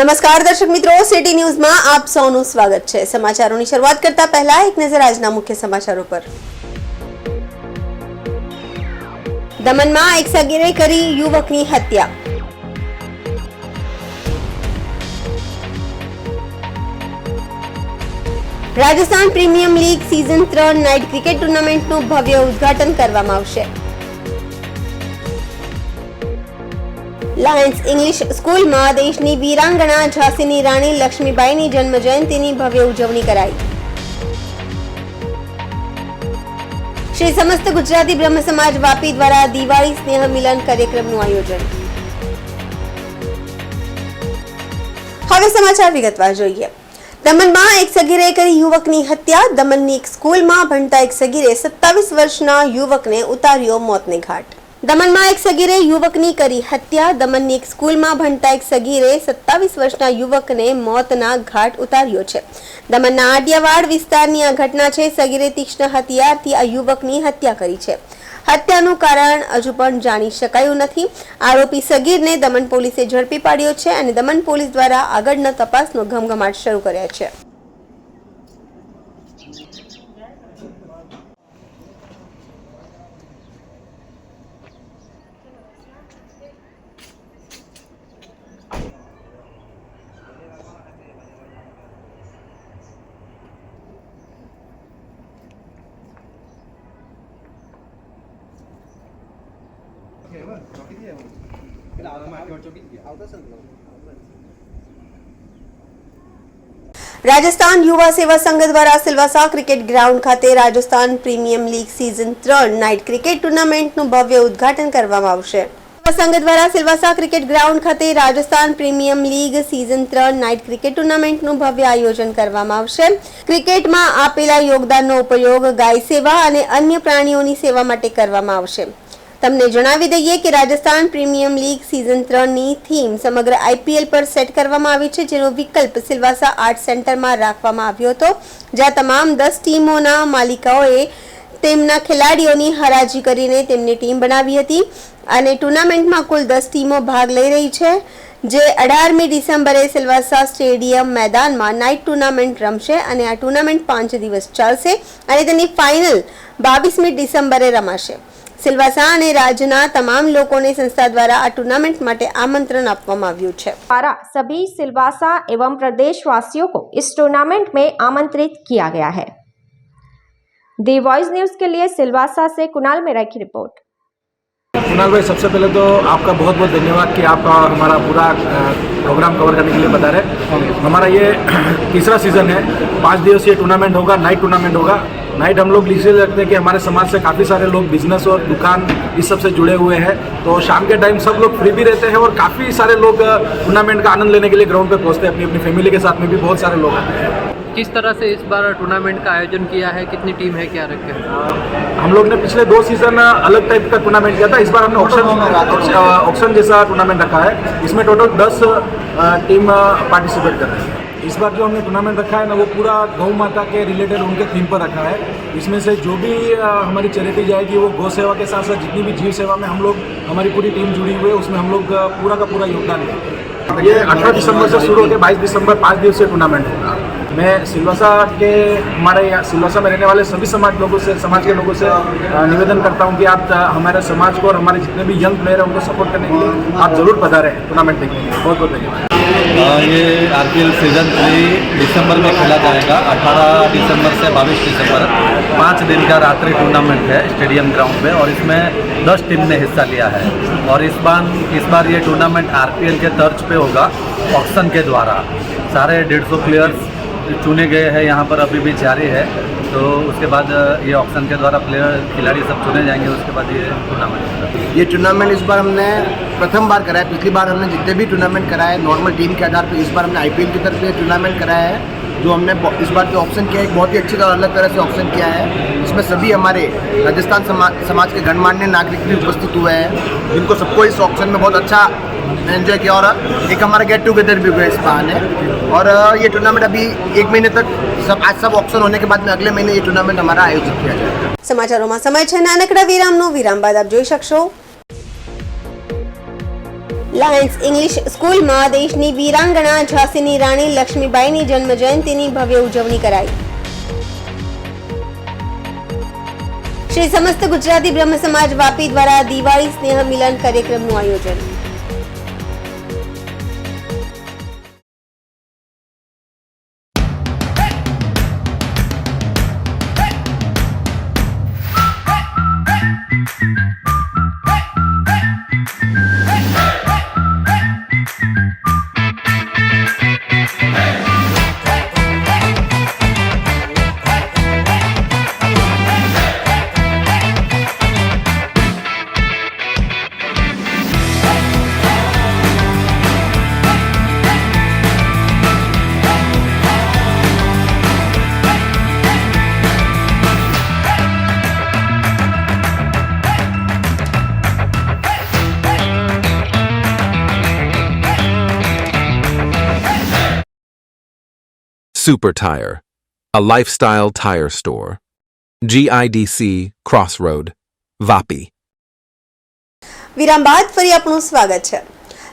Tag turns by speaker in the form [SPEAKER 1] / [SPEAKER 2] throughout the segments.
[SPEAKER 1] નમસ્કાર દર્શક મિત્રો, સિટી ન્યૂઝમાં આપ સૌનું સ્વાગત છે। સમાચારોની શરૂઆત કરતા પહેલા એક નજર આજના મુખ્ય સમાચારો પર। દમણમાં એક સગીરે કરી યુવકની હત્યા। Rajasthan premium league season 3 night cricket ટુર્નામેન્ટનું ભવ્ય ઉદ્ઘાટન કરવામાં આવશે। લાયન્સ ઇંગ્લિશ સ્કૂલમાં દેશની વીરાંગણા ઝાંસીની રાણી લક્ષ્મીબાઈની જન્મ જયંતિની ભવ્ય ઉજવણી કરાઈ। શ્રી સમસ્ત ગુજરાતી બ્રહ્મ સમાજ વાપી દ્વારા દિવાળી સ્નેહ મિલન કાર્યક્રમનું આયોજન। હવે સમાચાર વિગતવાર જોઈએ। દમણમાં એક સગીરે કરી યુવકની હત્યા। દમણની એક સ્કૂલમાં ભણતા એક સગીરે 27 વર્ષના યુવકને ઉતાર્યો મોતને ઘાટ। દમણમાં એક સગીરે યુવકની કરી હત્યા। દમણની એક સ્કૂલમાં ભણતા એક સગીરે 27 વર્ષના યુવકને મોતના ઘાટ ઉતાર્યો છે। દમણના આડિયાવાડ વિસ્તારની આ ઘટના છે। સગીરે તીક્ષ્ણ હથિયારથી આ યુવકની હત્યા કરી છે। હત્યાનું કારણ હજુ પણ જાણી શકાયું નથી। આરોપી સગીરને દમણ પોલીસે ઝડપી પાડ્યો છે અને દમણ પોલીસ દ્વારા આગળના તપાસનો ઘમઘમાટ શરૂ કર્યો છે। રાજસ્થાન યુવા સેવા સંઘ દ્વારા સિલવાસા ક્રિકેટ ગ્રાઉન્ડ ખાતે Rajasthan premium league season 3 night cricket ટુર્નામેન્ટનું ભવ્ય ઉદ્ઘાટન કરવામાં આવશે। સંઘ દ્વારા સિલવાસા ક્રિકેટ ગ્રાઉન્ડ ખાતે Rajasthan premium league season 3 night cricket ટુર્નામેન્ટનું ભવ્ય આયોજન કરવામાં આવશે। ક્રિકેટમાં આપેલા યોગદાનનો ઉપયોગ ગાય સેવા અને અન્ય પ્રાણીઓની સેવા માટે કરવામાં આવશે। તમને જણાવી દઈએ કે રાજસ્થાન પ્રીમિયમ લીગ સીઝન 3 ની થીમ સમગ્ર આઈપીએલ પર સેટ કરવામાં આવી છે, જેનો વિકલ્પ સિલવાસા આર્ટ સેન્ટરમાં રાખવામાં આવ્યો હતો, જ્યાં તમામ 10 ટીમોના માલિકોએ તેમના ખેલાડીઓની હરાજી કરીને તેમની ટીમ બનાવી હતી અને ટુર્નામેન્ટમાં કુલ 10 ટીમો ભાગ લઈ રહી છે, જે 18મી ડિસેમ્બરે સિલવાસા સ્ટેડિયમ મેદાનમાં નાઇટ ટુર્નામેન્ટ રમશે અને આ ટુર્નામેન્ટ 5 દિવસ ચાલશે અને તેની ફાઇનલ 22મી ડિસેમ્બરે રમાશે। सिलवासा અને રાજ્યના તમામ લોકોને સંસ્થા દ્વારા આ ટુર્નામેન્ટ માટે આમંત્રણ આપવામાં આવ્યું છે।
[SPEAKER 2] द्वारा सभी सिलवासा एवं प्रदेशवासियों को इस टूर्नामेंट में आमंत्रित किया गया है। दी वॉइस न्यूज के लिए सिलवासा से कुणाल मेरा की रिपोर्ट।
[SPEAKER 3] कुणाल भाई, सबसे पहले तो आपका बहुत बहुत धन्यवाद कि आप हमारा पूरा प्रोग्राम कवर करने के लिए बता रहे। हमारा ये तीसरा सीज़न है। 5 दिवसीय टूर्नामेंट होगा, नाइट टूर्नामेंट होगा। नाइट हम लोग इसलिए रखते हैं कि हमारे समाज से काफ़ी सारे लोग बिजनेस और दुकान इस सब से जुड़े हुए हैं, तो शाम के टाइम सब लोग फ्री भी रहते हैं और काफ़ी सारे लोग टूर्नामेंट का आनंद लेने के लिए ग्राउंड पे पहुंचते हैं। अपनी अपनी फैमिली के साथ में भी बहुत सारे लोग आते हैं।
[SPEAKER 4] किस तरह से इस बार टूर्नामेंट का आयोजन किया है, कितनी टीम है, क्या रखे?
[SPEAKER 3] हम लोग ने पिछले 2 सीज़न अलग टाइप का टूर्नामेंट किया था। इस बार हमने ऑक्शन जैसा टूर्नामेंट रखा है। इसमें टोटल 10 टीम पार्टिसिपेट कर रही है। इस बार जो हमने टूर्नामेंट रखा है ना, वो पूरा गौ माता के रिलेटेड उनके थीम पर रखा है। इसमें से जो भी हमारी चैरिटी जाएगी वो गौ सेवा के साथ साथ जितनी भी जीव सेवा में हम लोग, हमारी पूरी टीम जुड़ी हुई है, उसमें हम लोग पूरा का पूरा योगदान देंगे। ये 18 दिसंबर से शुरू होकर 22 दिसंबर 5 दिवसीय टूर्नामेंट होगा। मैं सिलवासा के हमारे यहाँ सिलवासा में रहने वाले सभी समाज के लोगों से निवेदन करता हूँ कि आप हमारे समाज को और हमारे जितने भी यंग प्लेयर हैं उनको सपोर्ट करने के लिए आप ज़रूर पधारें टूर्नामेंट देखने के लिए। बहुत बहुत धन्यवाद।
[SPEAKER 5] ये आरपीएल सीज़न 3 दिसंबर में खेला जाएगा। 18 दिसंबर से 22 दिसंबर 5 दिन का रात्रि टूर्नामेंट है स्टेडियम ग्राउंड में, और इसमें 10 टीम ने हिस्सा लिया है। और इस बार ये टूर्नामेंट आरपीएल के तर्ज पे होगा, ऑक्शन के द्वारा। सारे 150 प्लेयर्स चुने गए हैं, यहाँ पर अभी भी जारी है। तो उसके बाद ये ऑक्शन के द्वारा खिलाड़ी सब चुने जाएंगे, उसके बाद ये टूर्नामेंट।
[SPEAKER 6] ये टूर्नामेंट इस बार हमने प्रथम बार कराया। पिछली बार हमने जितने भी टूर्नामेंट कराए नॉर्मल टीम के आधार पर, इस बार हमने आईपीएल की तरफ से टूर्नामेंट कराया है। जो हमने इस बार जो ऑप्शन किया है, एक बहुत ही अच्छी तरह अलग तरह से ऑप्शन किया है। इसमें सभी हमारे राजस्थान समाज के गणमान्य नागरिक भी उपस्थित हुए हैं, जिनको सबको इस ऑप्शन में बहुत अच्छा एंजॉय किया। और एक हमारा गेट टुगेदर भी हुआ इस बहाने। और ये टूर्नामेंट अभी 1 महीने तक आज सब ऑप्शन होने के बाद में अगले महीने ये टूर्नामेंट हमारा आयोजित किया जाएगा।
[SPEAKER 1] સમાચારોમાં સમય છે નાનકડા વિરામનો। વિરામ બાદ આપ જોઈ શકશો લાયન્સ ઇંગ્લિશ સ્કૂલમાં દેશની વીરાંગણા ઝાંસીની રાણી લક્ષ્મીબાઈની જન્મ જયંતિની ભવ્ય ઉજવણી કરાઈ. શ્રી સમસ્ત ગુજરાતી બ્રહ્મ સમાજ વાપી દ્વારા દિવાળી સ્નેહ મિલન કાર્યક્રમનું આયોજન.
[SPEAKER 7] Super Tire, a lifestyle tire store. GIDC Crossroad, Vapi.
[SPEAKER 1] વિરામ બાદ ફરી આપનું સ્વાગત છે.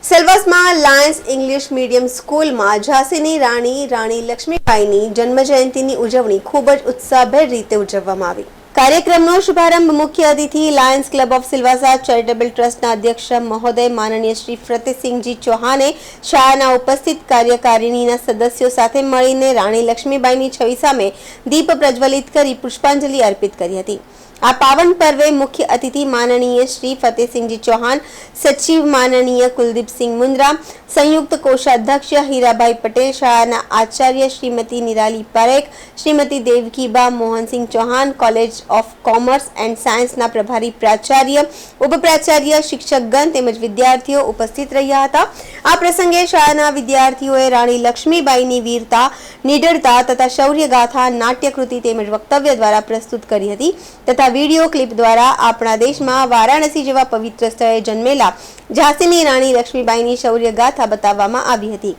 [SPEAKER 1] સેલ્વાસમાં લાયન્સ ઇંગ્લિશ મીડિયમ સ્કૂલમાં ઝાંસીની રાણી લક્ષ્મીબાઈની જન્મજયંતિની ઉજવણી ખૂબ જ ઉત્સાહભેર રીતે ઉજવવામાં આવી. કાર્યક્રમનો શુભારંભ મુખ્ય અતિથિ Lions club of Silvassa charitable ટ્રસ્ટના અધ્યક્ષ મહોદય માનનીય શ્રી ફતેહસિંહજી ચૌહાણે શાળાના ઉપસ્થિત કાર્યકારિણીના સદસ્યો સાથે મળીને રાણી લક્ષ્મીબાઈની છબી સામે દીપ પ્રજ્વલિત કરી પુષ્પાંજલિ અર્પિત કરી હતી. આ પાવન પર્વે મુખ્ય અતિથિ માનનીય શ્રી ફતેહસિંહજી ચૌહાણ, સચિવ માનનીય કુલદીપસિંહ મુંદ્રા, સંયુક્ત કોષાધ્યક્ષ હીરાભાઈ પટેલ, શાળાના આચાર્ય Shrimati Nirali Parekh, Shrimati Devkiba Mohansinh Chauhan, college of commerce and સાયન્સના પ્રભારી પ્રાચાર્ય, ઉપપ્રાચાર્ય, શિક્ષકગણ તેમજ વિદ્યાર્થીઓ ઉપસ્થિત રહ્યા હતા. આ પ્રસંગે શાળાના વિદ્યાર્થીઓએ રાણી લક્ષ્મીબાઈની વીરતા, નિડરતા તથા શૌર્યગાથા નાટ્યકૃતિ તેમજ વક્તવ્ય દ્વારા પ્રસ્તુત કરી હતી તથા વિડીયો ક્લિપ દ્વારા આપણા દેશમાં વારાણસી જેવા પવિત્ર સ્થળે જન્મેલા ઝાંસીની રાણી લક્ષ્મીબાઈની શૌર્યગાથા બતાવવામાં આવી હતી.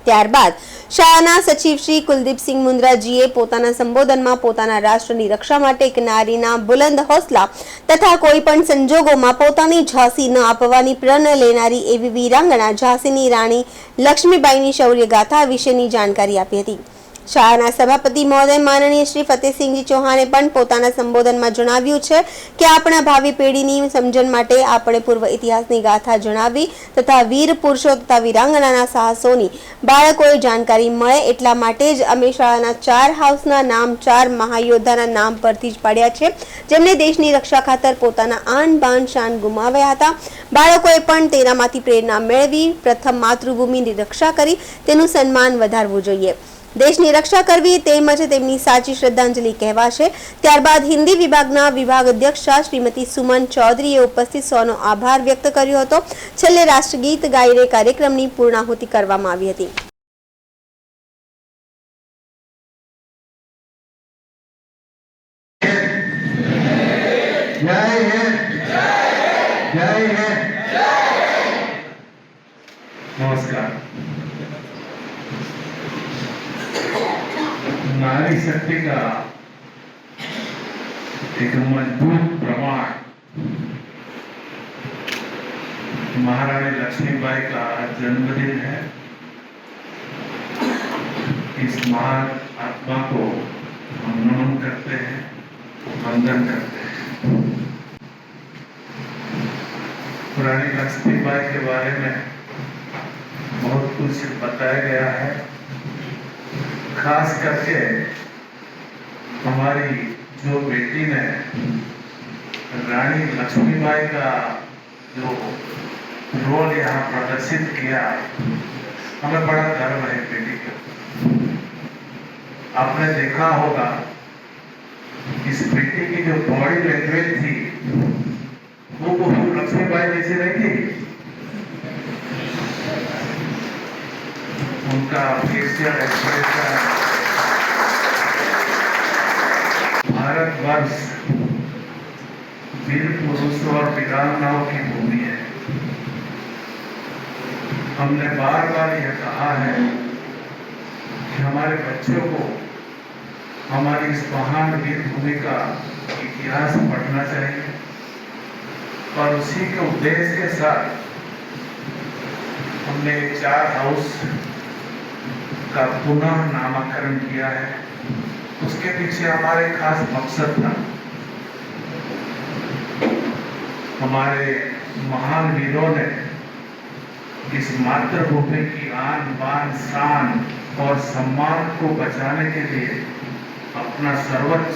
[SPEAKER 1] ત્યારબાદ શાળાના સચિવ શ્રી કુલદીપસિંહ મુંદ્રાજીએ પોતાના સંબોધનમાં પોતાના રાષ્ટ્રની રક્ષા માટે એક નારીના બુલંદ હોસલા તથા કોઈ પણ સંજોગોમાં પોતાની ઝાંસી ન આપવાની પ્રણ લેનારી એવી વીરાંગણા ઝાંસીની રાણી લક્ષ્મીબાઈની શૌર્યગાથા વિશેની જાણકારી આપી હતી. શાળાના સભાપતિ મહોદય માનનીય શ્રી ફતેહસિંહજી ચૌહાણે પણ પોતાના સંબોધનમાં જણાવ્યું છે કે આપણા ભાવિ પેઢીની સમજણ માટે આપણે પૂર્વ ઇતિહાસની ગાથા જણાવી તથા વીર પુરુષો તથા વીરાંગનાના સાહસોની બાળકોએ જાણકારી મળે એટલા માટે જ અમે શાળાના 4 હાઉસના નામ 4 મહાયોદ્ધાના નામ પરથી જ પાડ્યા છે, જેમને દેશની રક્ષા ખાતર પોતાના આન બાન શાન ગુમાવ્યા હતા. બાળકોએ પણ તેનામાંથી પ્રેરણા મેળવી પ્રથમ માતૃભૂમિની રક્ષા કરી તેનું સન્માન વધારવું જોઈએ. દેશની રક્ષા કરવી તેમજ તેમની સાચી શ્રદ્ધાંજલિ કહેવાશે. ત્યારબાદ હિન્દી વિભાગના વિભાગ અધ્યક્ષા શ્રીમતી સુમન ચૌધરીએ ઉપસ્થિત સૌનો આભાર વ્યક્ત કર્યો હતો. છેલ્લે રાષ્ટ્રગીત ગાઈને કાર્યક્રમની પૂર્ણાહુતિ કરવામાં આવી હતી.
[SPEAKER 8] नमस्कार. नारी शक्ति का एक मजबूत प्रमाण महारानी लक्ष्मीबाई का जन्मदिन है. इस महान आत्मा को हम नमन करते हैं, वंदन करते हैं. रानी लक्ष्मीबाई के बारे में बहुत कुछ बताया गया है. खास करके हमारी जो बेटी ने रानी लक्ष्मीबाई का जो रोल यहाँ प्रदर्शित किया, हमें बड़ा गर्व है बेटी का. आपने देखा होगा इस बेटी की जो बॉडी लैंग्वेज थी वो लक्ष्मीबाई जैसी नहीं थी. उनका फेशियल एक्सप्रेशन, भारतवर्ष वीर पुरुषों और वीरांगनाओं की भूमि है. हमने बार बार यह कहा है कि हमारे बच्चों को हमारी इस महान वीर भूमि का इतिहास पढ़ना चाहिए और उसी के उद्देश्य के साथ हमने 4 हाउस का पुनः नामकरण किया है। उसके पीछे हमारे खास मकसद था। हमारे महान वीरों ने इस मातृभूमि की आन बान शान और सम्मान को बचाने के लिए अपना सर्वोच्च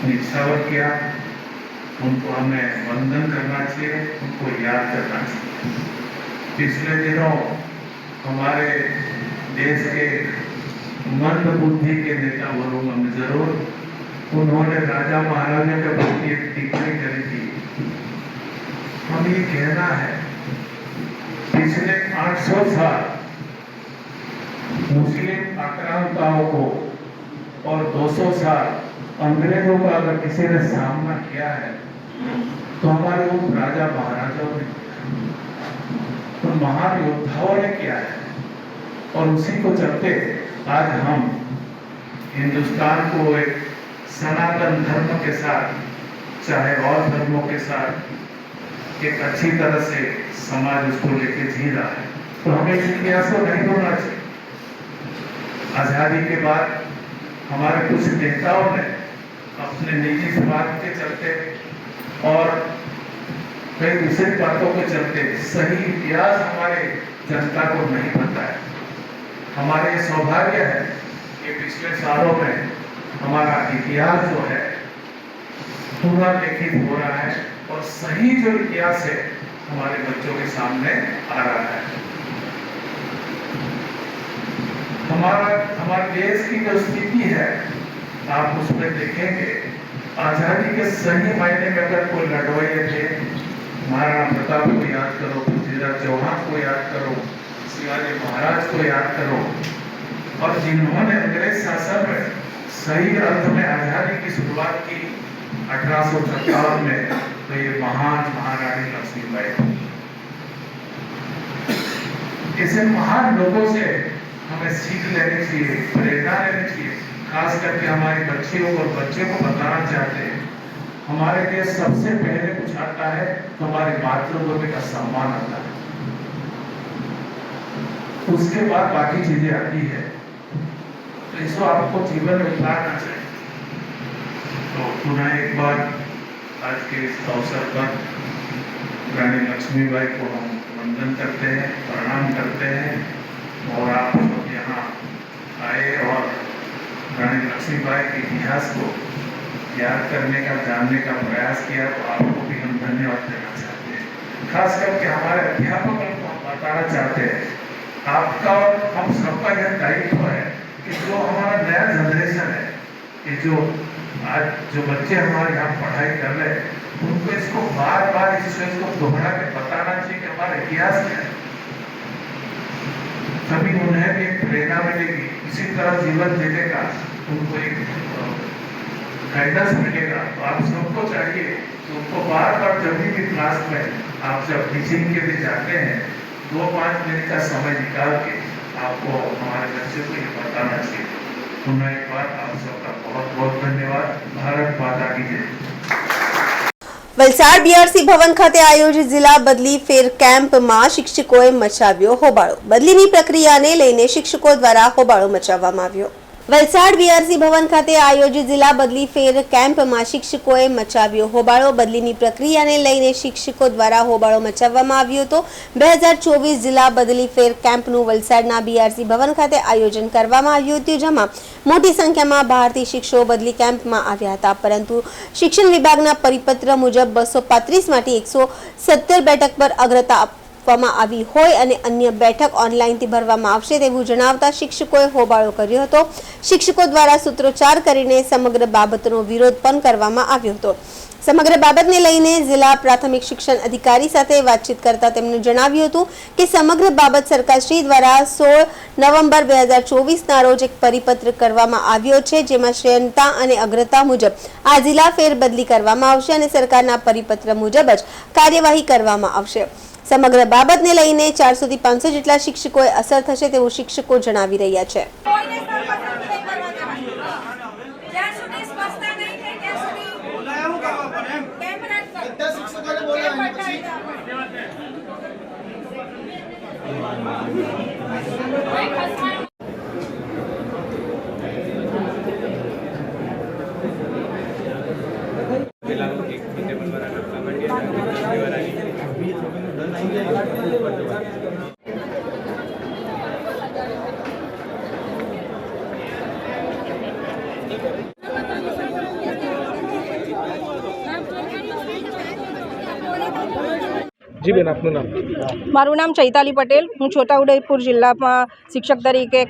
[SPEAKER 8] निछावर किया। उनको हमें वंदन करना चाहिए, उनको याद करना चाहिए। पिछले दिनों हमारे देश के मंद बुद्धि के नेता बोलूंगा मैं जरूर, उन्होंने राजा महाराजा के प्रति एक टिप्पणी करी थी। हम ये कहना है, पिछले 800 साल मुस्लिम आक्रांताओं को और 200 साल अंग्रेजों का अगर किसी ने सामना किया है तो हमारे उन राजा महाराजाओं ने, उन महान योद्धाओं ने किया है। और उसी को चलते आज हम हिंदुस्तान को एक सनातन धर्म के साथ, चाहे और धर्मों के साथ, एक अच्छी तरह से समाज उसको लेके जी रहा है। तो हमें इस इतिहास को नहीं भूलना चाहिए। आजादी के बाद हमारे कुछ नेताओं ने अपने निजी स्वार्थ के चलते और कई दूसरी बातों के चलते सही इतिहास हमारे जनता को नहीं पता है। हमारे सौभाग्य है कि पिछले सालों में हमारा इतिहास जो है पुनर्लिखित हो रहा है और सही जो इतिहास है हमारे बच्चों के सामने आ रहा है। हमारे देश की जो स्थिति है आप उसमें देखेंगे, आजादी के सही मायने में अगर कोई लड़वैये थे, महाराणा प्रताप को याद करो, पृथ्वीराज चौहान को याद करो, शिवाजी महाराज को याद करो, और जिन्होंने अंग्रेज शासन में सही अर्थ में आजादी की शुरुआत की 1857 में, तो ये महान महारानी लक्ष्मीबाई। ऐसे महान लोगों से हमें सीख लेनी चाहिए, प्रेरणा लेनी चाहिए। खास करके हमारी बच्चियों और बच्चे को बताना चाहते हैं, हमारे देश सबसे पहले कुछ आता है तो हमारी मातृभूमि का सम्मान आता है, उसके बाद बाकी चीजें आती है। तो इसको आपको जीवन में उतारना चाहिए। तो पुनः एक बार आज के इस अवसर पर रानी लक्ष्मीबाई को हम वंदन करते हैं, प्रणाम करते हैं। और आप सब यहाँ आए और रानी लक्ष्मीबाई के इतिहास को याद करने का, जानने का प्रयास किया, तो आपको भी हम धन्यवाद देना चाहते हैं। खास करके हमारे अध्यापकों को हम बताना चाहते हैं, आपका और हम सबका यह दायित्व है कि जो हमारा नया जनरेशन है, ये जो आज जो बच्चे हमारे यहाँ पढ़ाई कर रहे हैं, उनको इसको बार बार इस चीज को दोहरा के बताना चाहिए कि हमारा इतिहास क्या है। तभी उन्हें भी एक प्रेरणा मिलेगी, इसी तरह जीवन जीने का उनको एक गाइडेंस मिलेगा। तो आप सबको चाहिए कि उनको बार बार जब भी क्लास में आप जब टीचिंग के लिए जाते हैं, 2-5 मिनट का समय निकाल के आपको हमारे बच्चे को ये बताना चाहिए। पुनः एक बार आप सबका बहुत बहुत धन्यवाद। भारत माता की जय।
[SPEAKER 1] વલસાડ બીઆરસી ભવન ખાતે આયોજિત જિલ્લા બદલી ફેર કેમ્પમાં શિક્ષકોએ મચાવ્યો હોબાળો. બદલીની પ્રક્રિયાને લઈને શિક્ષકો દ્વારા હોબાળો મચાવવામાં આવ્યો. વલસાડ બીઆરસી ભવન ખાતે આયોજિત જિલ્લા બદલી ફેર કેમ્પમાં શિક્ષકોએ મચાવ્યો હોબાળો. બદલીની પ્રક્રિયાને લઈને શિક્ષકો દ્વારા હોબાળો મચાવવામાં આવ્યો હતો. 2024 જિલ્લા બદલી ફેર કેમ્પનું વલસાડના બીઆરસી ભવન ખાતે આયોજન કરવામાં આવ્યું હતું, જેમાં મોટી સંખ્યામાં બહારથી શિક્ષકો બદલી કેમ્પમાં આવ્યા હતા. પરંતુ શિક્ષણ વિભાગના પરિપત્ર મુજબ 235 માંથી 117 બેઠક પર અગ્રતા આપવામાં આવી હોય અને અન્ય બેઠક ઓનલાઈનથી ભરવામાં આવશે તેવું જણાવતા શિક્ષકોએ હોબાળો કર્યો હતો. શિક્ષકો દ્વારા સૂત્રોચ્ચાર કરીને સમગ્ર બાબતનો વિરોધ પણ કરવામાં આવ્યો હતો. સમગ્ર બાબતને લઈને જિલ્લા પ્રાથમિક શિક્ષણ અધિકારી સાથે વાતચીત કરતા તેમણે જણાવ્યું હતું કે સમગ્ર બાબત સરકારશ્રી દ્વારા 16 નવેમ્બર 2024 ના રોજ એક પરિપત્ર કરવામાં આવ્યો છે, જેમાં શ્રેણતા અને અગ્રતા મુજબ આ જિલ્લા ફેરબદલી કરવામાં આવશે અને સરકારના પરિપત્ર મુજબ જ કાર્યવાહી કરવામાં આવશે. સમગ્ર બાબતને લઈને 400 થી 500 જેટલા શિક્ષકોએ અસર થશે તેવું શિક્ષકો જણાવી રહ્યા છે.
[SPEAKER 3] જી બેન, આપનું નામ?
[SPEAKER 9] મારું નામ ચૈતાલી પટેલ. હું છોટાઉદેપુર જિલ્લામાં શિક્ષક તરીકે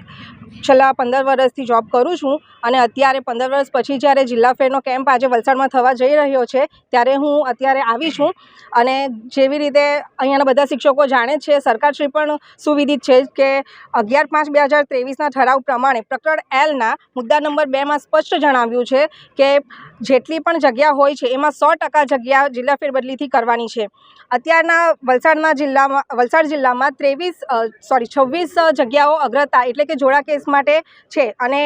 [SPEAKER 9] છેલ્લા 15 વર્ષથી જોબ કરું છું અને અત્યારે 15 વર્ષ પછી જ્યારે જિલ્લા ફેરનો કેમ્પ આજે વલસાડમાં થવા જઈ રહ્યો છે ત્યારે હું અત્યારે આવી છું. અને જેવી રીતે અહીંયાના બધા શિક્ષકો જાણે છે, સરકારશ્રી પણ સુવિદિત છે કે 11/5/2023ના ઠરાવ પ્રમાણે પ્રકરણ Lના મુદ્દા નંબર 2માં સ્પષ્ટ જણાવ્યું છે કે જેટલી પણ જગ્યા હોય છે એમાં 100% જગ્યા જિલ્લા ફેરબદલીથી કરવાની છે. અત્યારના વલસાડ જિલ્લામાં 26 જગ્યાઓ અગ્રતા એટલે કે જોડા કેસ માટે છે અને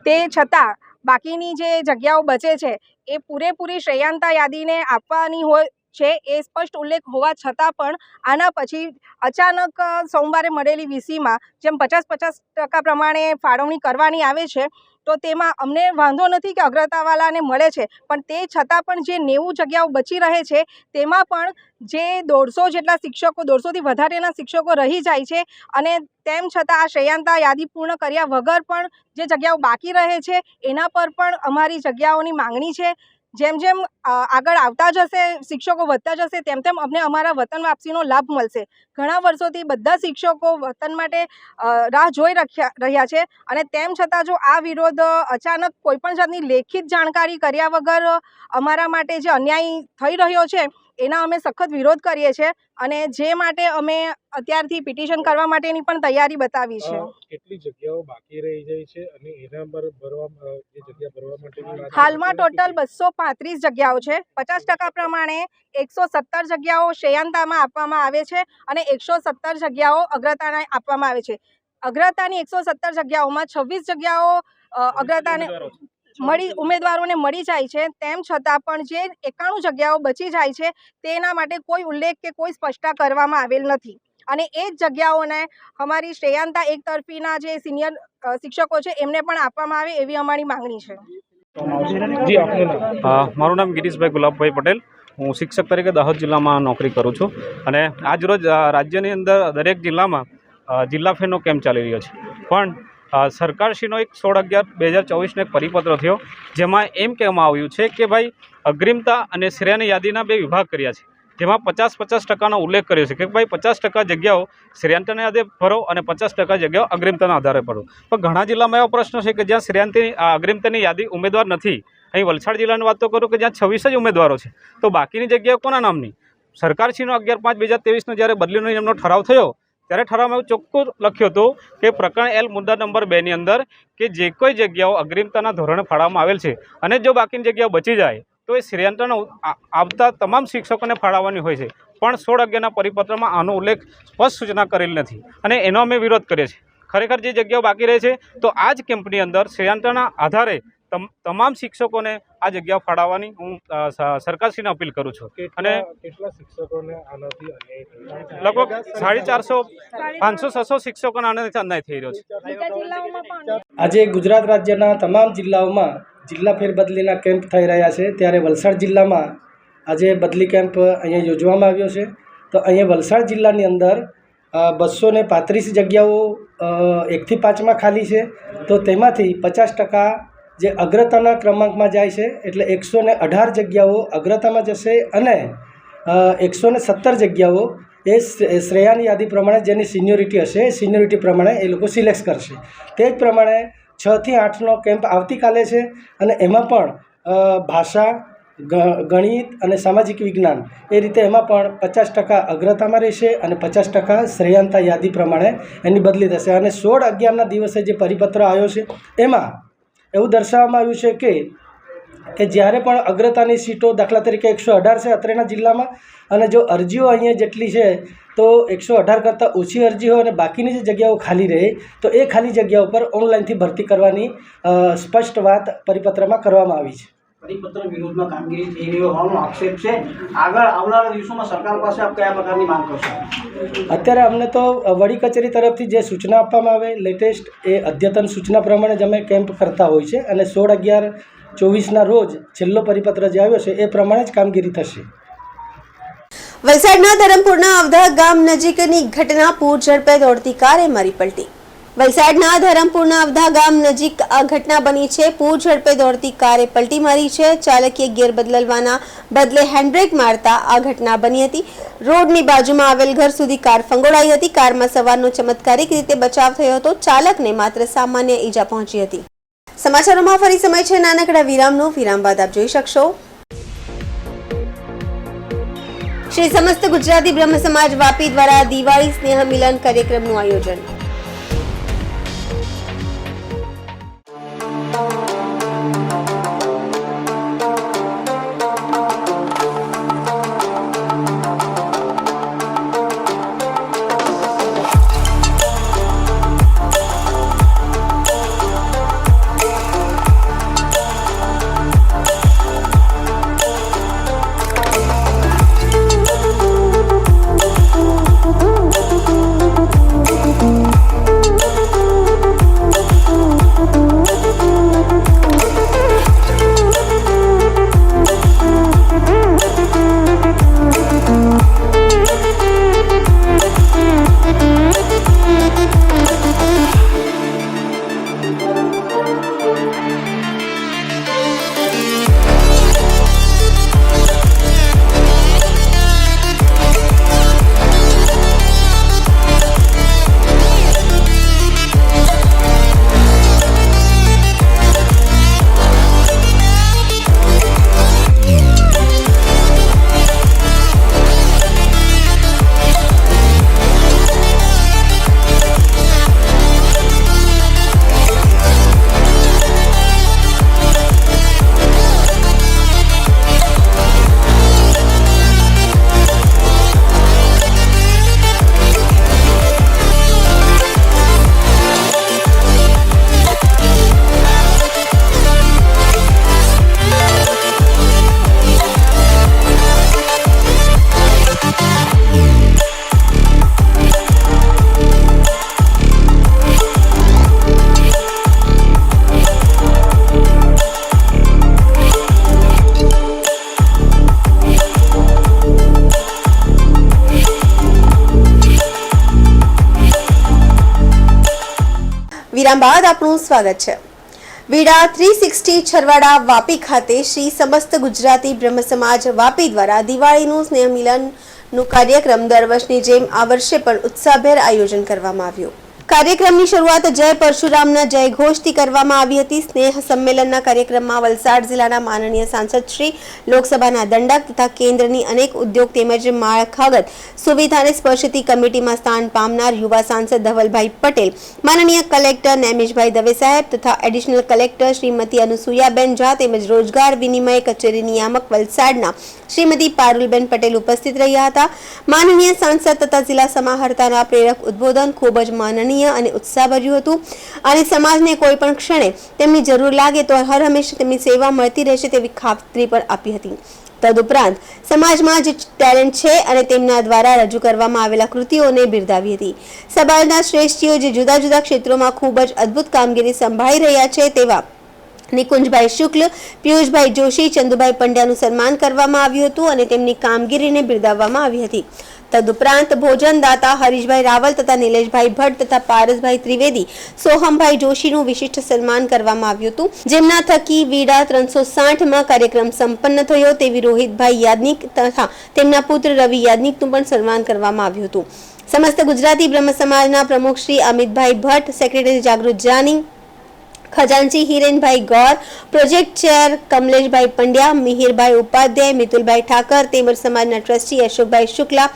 [SPEAKER 9] તે છતાં બાકીની જે જગ્યાઓ બચે છે એ પૂરેપૂરી શ્રેયાંતા યાદીને આપવાની હોય છે. એ સ્પષ્ટ ઉલ્લેખ હોવા છતાં પણ આના પછી અચાનક સોમવારે મળેલી વીસીમાં જેમ 50% પ્રમાણે ફાળવણી કરવાની આવે છે તો તેમાં અમને વાંધો નથી કે અગ્રતાવાળાને મળે છે, પણ તે છતાં પણ જે 90 જગ્યાઓ બચી રહે છે તેમાં પણ જે 150 જેટલા શિક્ષકો, 150થી વધારેના શિક્ષકો રહી જાય છે અને તેમ છતાં આ શ્રેયાંતા યાદી પૂર્ણ કર્યા વગર પણ જે જગ્યાઓ બાકી રહે છે એના પર પણ અમારી જગ્યાઓની માંગણી છે. જેમ જેમ આગળ આવતા જશે, શિક્ષકો વધતા જશે, તેમ તેમ અમને અમારા વતન વાપસીનો લાભ મળશે. ઘણા વર્ષોથી બધા શિક્ષકો વતન માટે રાહ જોઈ રહ્યા છે અને તેમ છતાં જો આ વિરોધ અચાનક કોઈપણ જાતની લેખિત જાણકારી કર્યા વગર અમારા માટે જે અન્યાય થઈ રહ્યો છે એના અમે સખત વિરોધ કરીએ છીએ અને જે માટે અમે અત્યારથી પિટિશન કરવા માટેની પણ તૈયારી બતાવી છે.
[SPEAKER 3] કેટલી જગ્યાઓ બાકી રહી જાય છે અને એના પર જે જગ્યા ભરવા માટેની
[SPEAKER 9] હાલમાં ટોટલ 235 જગ્યાઓ છે. 50% પ્રમાણે 117 જગ્યાઓ શ્રેયાંતામાં આપવામાં આવે છે અને 117 જગ્યાઓ અગ્રતાને આપવામાં આવે છે. અગ્રતાની 117 જગ્યાઓમાં 26 જગ્યાઓ અગ્રતાને ઉમેદવારોને મળી જાય છે. તેમ છતાં પણ જે 91 જગ્યાઓ બચી જાય છે તેના માટે કોઈ ઉલ્લેખ કે કોઈ સ્પષ્ટતા કરવામાં આવેલ નથી અને એ જ જગ્યાઓને અમારી શ્રેયાંતા એકતરફીના જે સિનિયર શિક્ષકો છે એમને પણ આપવામાં આવે એવી અમારી માંગણી છે.
[SPEAKER 3] જી, આપનું નામ?
[SPEAKER 10] મારું નામ ગિરીશભાઈ ગુલાબભાઈ પટેલ. હું શિક્ષક તરીકે દાહોદ જિલ્લામાં નોકરી કરું છું અને આજરોજ રાજ્યની અંદર દરેક જિલ્લામાં જિલ્લા ફેરનો કેમ્પ ચાલી રહ્યો છે. પણ સરકારશ્રીનો એક 16/11/2024નો એક પરિપત્ર થયો જેમાં એમ કહેવામાં આવ્યું છે કે ભાઈ અગ્રિમતા અને શ્રેયાની યાદીના 2 વિભાગ કર્યા છે, જેમાં 50-50%નો ઉલ્લેખ કર્યો છે કે ભાઈ 50% જગ્યાઓ શ્રેયાંતાના આધારે ભરો અને 50% જગ્યાઓ અગ્રિમતાના આધારે ભરો. પણ ઘણા જિલ્લામાં એવો પ્રશ્ન છે કે જ્યાં અગ્રિમતાની યાદી ઉમેદવાર નથી. અહીં વલસાડ જિલ્લાની વાત તો કરું કે જ્યાં 26 જ ઉમેદવારો છે, તો બાકીની જગ્યાઓ કોના નામની? સરકારશ્રીનો 11/5/2023નો જ્યારે બદલીનો નિયમનો ઠરાવ થયો ત્યારે ઠરાવમાં એવું ચોખ્ખું લખ્યું હતું કે પ્રકરણ L મુદ્દા નંબર 2ની અંદર કે જે કોઈ જગ્યાઓ અગ્રિમતાના ધોરણે ફાળવવામાં આવેલ છે અને જો બાકીની જગ્યાઓ બચી જાય તો એ શ્રેયાંતાનો આવતા તમામ શિક્ષકોને ફાળવવાની હોય છે. પણ 16/11ના પરિપત્રમાં આનો ઉલ્લેખ સ્પષ્ટ સૂચના કરેલ નથી અને એનો અમે વિરોધ કરીએ છીએ. ખરેખર જે જગ્યાઓ બાકી રહે છે તો આ જ કેમ્પની અંદર શ્રેયાંતાના આધારે તમામ શિક્ષકોને આ જગ્યાઓ ફાળવવાની હું સરકારશ્રીને અપીલ કરું છું. અને
[SPEAKER 3] કેટલા શિક્ષકોને આનાથી
[SPEAKER 10] લગભગ 450, 500, 600 શિક્ષકોને આનાથી અન્યાય થઈ રહ્યો છે.
[SPEAKER 11] આજે ગુજરાત રાજ્યના તમામ જિલ્લાઓમાં જિલ્લા ફેરબદલીના કેમ્પ થઈ રહ્યા છે ત્યારે વલસાડ જિલ્લામાં આજે બદલી કેમ્પ અહીંયા યોજવામાં આવ્યો છે. તો અહીંયા વલસાડ જિલ્લાની અંદર 235 જગ્યાઓ 1 થી 5માં ખાલી છે. તો તેમાંથી 50% જે અગ્રતાના ક્રમાંકમાં જાય છે એટલે 118 જગ્યાઓ અગ્રતામાં જશે અને 117 જગ્યાઓ એ શ્રેયાની યાદી પ્રમાણે જેની સિનિયોરિટી હશે સિનિયોરિટી પ્રમાણે એ લોકો સિલેક્ટ કરશે. તે જ પ્રમાણે 6 થી 8નો કેમ્પ આવતીકાલે છે અને એમાં પણ ભાષા, ગણિત અને સામાજિક વિજ્ઞાન એ રીતે એમાં પણ 50% અગ્રતામાં રહેશે અને 50% શ્રેયાંતા યાદી પ્રમાણે એની બદલી થશે. અને 16/11ના દિવસે જે પરિપત્ર આવ્યો છે એમાં એવું દર્શાવવામાં આવ્યું છે કે જ્યારે પણ અગ્રતાની સીટો દાખલા તરીકે 118 છે અત્રેના જિલ્લામાં અને જો અરજીઓ અહીંયા જેટલી છે તો 118 કરતાં ઓછી અરજી હોય અને બાકીની જે જગ્યાઓ ખાલી રહે તો એ ખાલી જગ્યાઓ પર ઓનલાઈનથી ભરતી કરવાની સ્પષ્ટ વાત પરિપત્રમાં કરવામાં આવી છે.
[SPEAKER 12] પરિપત્ર વિરોધમાં કામગીરી થઈ રહી હોવાનો આક્ષેપ છે. આગળ આવનારા દિવસોમાં સરકાર પાસે આપ કયા પ્રકારની માંગ કરશો?
[SPEAKER 11] અત્યારે અમને તો વડી કચેરી તરફથી જે સૂચના આપવામાં આવે લેટેસ્ટ એ અદ્યતન સૂચના પ્રમાણે જ અમે કેમ્પ કરતા હોય છે અને 16/11/24ના રોજ છેલ્લો પરિપત્ર જે આવ્યો છે એ પ્રમાણે જ કામગીરી થશે.
[SPEAKER 1] વલસાડના ધરમપુરના અવધા ગામ નજીકની ઘટના પૂર ઝડપે દોડતી કારે મારી પલટી. વલસાડના ધરમપુરના અવધા ગામ નજીક આ ઘટના બની છે. પૂર ઝડપે દોડતી કારે પલટી મારી છે. ચાલકે ગિયર બદલવાના બદલે હેન્ડબ્રેક મારતા આ ઘટના બની હતી. રોડની બાજુમાં આવેલ ઘર સુધી કાર ફંગોળાઈ હતી. કારમાં સવારનો ચમત્કારિક રીતે બચાવ થયો હતો. ચાલકને માત્ર સામાન્ય ઈજા પહોંચી હતી. સમાચારોમાં ફરી સમય છે નાનકડા વિરામનો. વિરામ બાદ આપ જોઈ શકશો શ્રી સમસ્ત ગુજરાતી બ્રહ્મ સમાજ વાપી દ્વારા દિવાળી સ્નેહ મિલન કાર્યક્રમનું આયોજન. વિરામ બાદ આપનું સ્વાગત છે. વીડા 360 છરવાડા વાપી ખાતે શ્રી સમસ્ત ગુજરાતી બ્રહ્મ સમાજ વાપી દ્વારા દિવાળીનું સ્નેહ મિલનનું કાર્યક્રમ દર વર્ષની જેમ આ વર્ષે પણ ઉત્સાહભેર આયોજન કરવામાં આવ્યું. કાર્યક્રમની શરૂઆત જય પરશુરામના જય ઘોષથી કરવામાં આવી હતી. સ્નેહ સંમેલનના કાર્યક્રમમાં વલસાડ જિલ્લાના માનનીય સાંસદ શ્રી, લોકસભાના દંડક તથા કેન્દ્રની અનેક ઉદ્યોગ તેમજ માળખાગત સુવિધાને સ્પર્શતી કમિટીમાં સ્થાન પામનાર યુવા સાંસદ ધવલભાઈ પટેલ, માનનીય કલેક્ટર નેમિશભાઈ દવે સાહેબ તથા એડિશનલ કલેક્ટર શ્રીમતી અનુસુયાબેન ઝા તેમજ રોજગાર વિનિમય કચેરી નિયામક વલસાડના શ્રીમતી પારુલબેન પટેલ ઉપસ્થિત રહ્યા હતા. માનનીય સાંસદ તથા જિલ્લા સમાહર્તાના પ્રેરક ઉદ્બોધન ખૂબ જ માનનીય અને ઉત્સાહભર્યું હતું અને સમાજને કોઈ પણ ક્ષણે તેમની જરૂર લાગે તો હર હંમેશા તેમની સેવા મળતી રહેશે તેવી ખાતરી પણ આપી હતી. તદુપરાંત સમાજમાં જે ટેલેન્ટ છે અને તેમના દ્વારા રજૂ કરવામાં આવેલા કૃતિઓને બિરદાવી હતી. સમાજના શ્રેષ્ઠીઓ જે જુદા જુદા ક્ષેત્રોમાં ખૂબ જ અદ્ભુત કામગીરી સંભાળી રહ્યા છે તેવા નિકુંજભાઈ શુક્લ, પિયુષભાઈ જોશી, ચંદુભાઈ પંડ્યાનું સન્માન કરવામાં આવ્યું હતું અને તેમની કામગીરીને બિરદાવવામાં આવી હતી. તદુપરાંત ભોજનદાતા હરીશભાઈ રાવલ તથા નિલેશભાઈ ભટ્ટ તથા પારસભાઈ ત્રિવેદી, સોહમભાઈ જોશીનું વિશિષ્ટ સન્માન કરવામાં આવ્યું હતું, જેમના થકી વીડા 360માં કાર્યક્રમ સંપન્ન થયો તેવી રોહિતભાઈ યાજ્ઞિક તથા તેમના પુત્ર રવિ યાજ્ઞિકનું પણ સન્માન કરવામાં આવ્યું હતું. સમસ્ત ગુજરાતી બ્રહ્મ સમાજના પ્રમુખ શ્રી અમિતભાઈ ભટ્ટ, સેક્રેટરી જાગૃત જાની, ખજાનચી હિરેનભાઈ ગૌર, પ્રોજેક્ટ ચેર કમલેશભાઈ પંડ્યા, મિહિરભાઈ ઉપાધ્યાય, મિતુલભાઈ ઠાકર તેમજ સમાજના ટ્રસ્ટી અશોકભાઈ શુક્લા,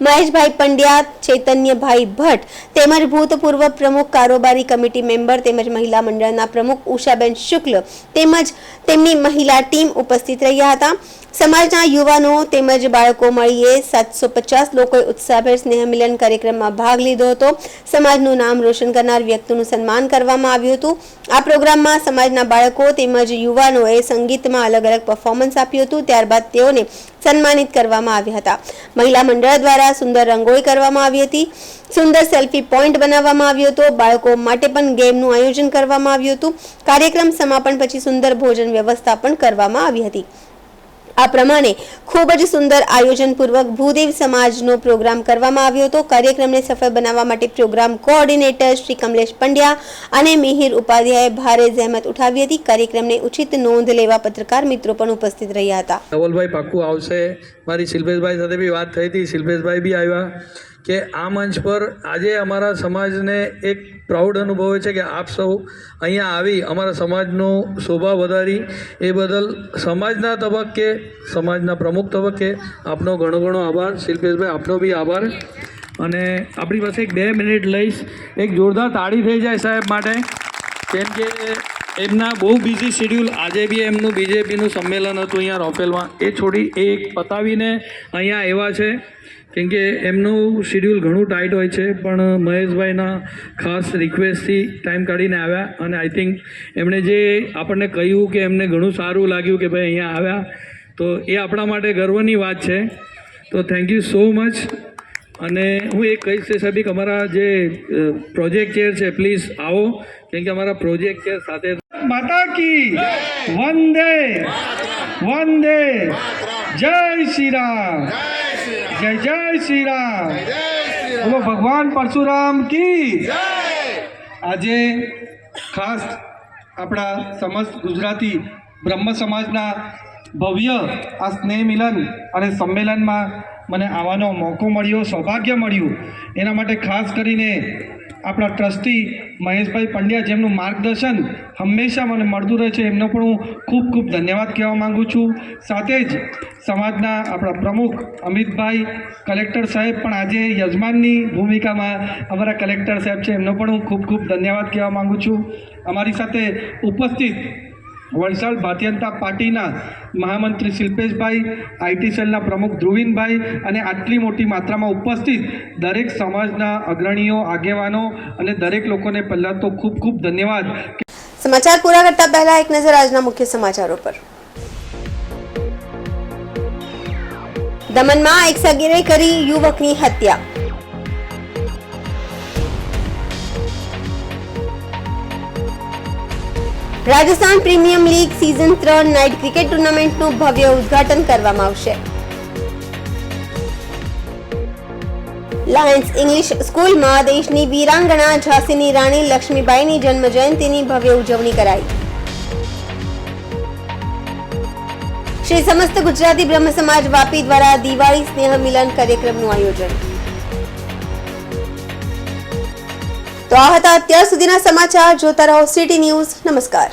[SPEAKER 1] મહેશભાઈ પંડ્યા, ચૈતન્યભાઈ ભટ્ટ તેમજ ભૂતપૂર્વ પ્રમુખ કારોબારી કમિટી મેમ્બર તેમજ મહિલા મંડળના પ્રમુખ ઉષાબેન શુક્લ તેમજ તેમની મહિલા ટીમ ઉપસ્થિત રહ્યા હતા. સમાજના યુવાનો તેમજ બાળકો મળીને 750 લોકોએ ઉત્સાહભેર સ્નેહ મિલન કાર્યક્રમમાં ભાગ લીધો હતો. સમાજનું નામ રોશન કરનાર વ્યક્તિનું સન્માન કરવામાં આવ્યું હતું. આ પ્રોગ્રામમાં સમાજના બાળકો તેમજ યુવાનોએ સંગીતમાં અલગ અલગ પરફોર્મન્સ આપ્યું હતું. ત્યારબાદ તેઓને સન્માનિત કરવામાં આવ્યા હતા. મહિલા મંડળ દ્વારા સુંદર રંગોળી કરવામાં આવી હતી. સુંદર સેલ્ફી પોઈન્ટ બનાવવામાં આવ્યો હતો. બાળકો માટે પણ ગેમનું આયોજન કરવામાં આવ્યું હતું. કાર્યક્રમ સમાપન પછી સુંદર ભોજન વ્યવસ્થા પણ કરવામાં આવી હતી. આ પ્રમાણે ખૂબ જ સુંદર આયોજનપૂર્વક ભૂદેવ સમાજનો પ્રોગ્રામ કરવામાં આવ્યો હતો. કાર્યક્રમને સફળ બનાવવા માટે પ્રોગ્રામ કોઓર્ડિનેટર શ્રી કમલેશ પંડ્યા અને મિહિર ઉપાધ્યાયે ભારે જહેમત ઉઠાવી હતી. કાર્યક્રમને ઉચિત નોંધ લેવા પત્રકાર મિત્રો પણ ઉપસ્થિત રહ્યા હતા.
[SPEAKER 13] ધવલભાઈ પાક્કું આવશે. મારી શિલ્પેશભાઈ સાથે બી વાત થઈ હતી. શિલ્પેશભાઈ બી આવ્યા કે આ મંચ પર આજે અમારા સમાજને એક પ્રાઉડ અનુભવે છે કે આપ સૌ અહીંયા આવી અમારા સમાજનો શોભા વધારી. એ બદલ સમાજના તબક્કે, સમાજના પ્રમુખ તબક્કે આપનો ઘણો ઘણો આભાર. શિલ્પેશભાઈ, આપનો બી આભાર. અને આપણી પાસે એક 2 મિનિટ લઈશ. એક જોરદાર તાળી થઈ જાય સાહેબ માટે, કેમ કે એમના બહુ બિઝી શેડ્યુલ. આજે બી એમનું બીજેપીનું સંમેલન હતું અહીંયા રોફેલમાં. એ છોડી એ પતાવીને અહીંયા આવ્યા છે, કેમ કે એમનું શેડ્યુલ ઘણું ટાઈટ હોય છે. પણ મહેશભાઈના ખાસ રિક્વેસ્ટથી ટાઈમ કાઢીને આવ્યા. અને આઈ થિંક એમણે જે આપણને કહ્યું કે એમને ઘણું સારું લાગ્યું કે ભાઈ અહીંયા આવ્યા, તો એ આપણા માટે ગર્વની વાત છે. તો થેન્ક યુ સો મચ. અને હું એક કહીશ કે સાહેબ, અમારા જે પ્રોજેક્ટ ચેર છે, પ્લીઝ આવો, કેમ કે અમારા પ્રોજેક્ટ ચેર સાથે માતા કી વંદે વંદે જય શ્રી રામ, જય જય શ્રી રામ, બોલો ભગવાન પરશુરામ કી. આજે ખાસ આપણા સમસ્ત ગુજરાતી બ્રહ્મ સમાજના ભવ્ય આ સ્નેહ મિલન અને સંમેલનમાં મને આવવાનો મોકો મળ્યો, સૌભાગ્ય મળ્યું. એના માટે ખાસ કરીને આપણા ટ્રસ્ટી મહેશભાઈ પંડ્યા, જેમનું માર્ગદર્શન હંમેશા મને મળતું રહે છે, એમનો પણ હું ખૂબ ખૂબ ધન્યવાદ કહેવા માગું છું. સાથે જ સમાજના આપણા પ્રમુખ અમિતભાઈ, કલેક્ટર સાહેબ પણ આજે યજમાનની ભૂમિકામાં અમારા કલેક્ટર સાહેબ છે, એમનો પણ હું ખૂબ ખૂબ ધન્યવાદ કહેવા માગું છું. અમારી સાથે ઉપસ્થિત વલસાડ ભારતીય જનતા પાર્ટીના મહામંત્રી શિલ્પેશભાઈ, આઈટી સેલના પ્રમુખ ધ્રુવીનભાઈ અને આટલી મોટી માત્રામાં ઉપસ્થિત દરેક સમાજના અગ્રણીઓ, આગેવાનો અને દરેક લોકોને પહેલાં તો ખૂબ ખૂબ ધન્યવાદ.
[SPEAKER 1] સમાચાર પૂરા કરતા પહેલા એક નજર આજના મુખ્ય સમાચારો પર. દમણમાં એક સગીરે કરી યુવકની હત્યા. Rajasthan premium league season 3 night cricket ટુર્નામેન્ટનું ભવ્ય ઉદ્ઘાટન કરવામાં આવશે. લાયન્સ ઇંગ્લિશ સ્કૂલમાં દેશની વીરાંગણા ઝાંસીની રાણી લક્ષ્મીબાઈની જન્મ જયંતિની ભવ્ય ઉજવણી કરાઈ. શ્રી સમસ્ત ગુજરાતી બ્રહ્મ સમાજ વાપી દ્વારા દિવાળી સ્નેહ મિલન કાર્યક્રમનું આયોજન. તો આ હતા અત્યાર સુધીના સમાચાર. જોતા રહો સિટી ન્યૂઝ. નમસ્કાર.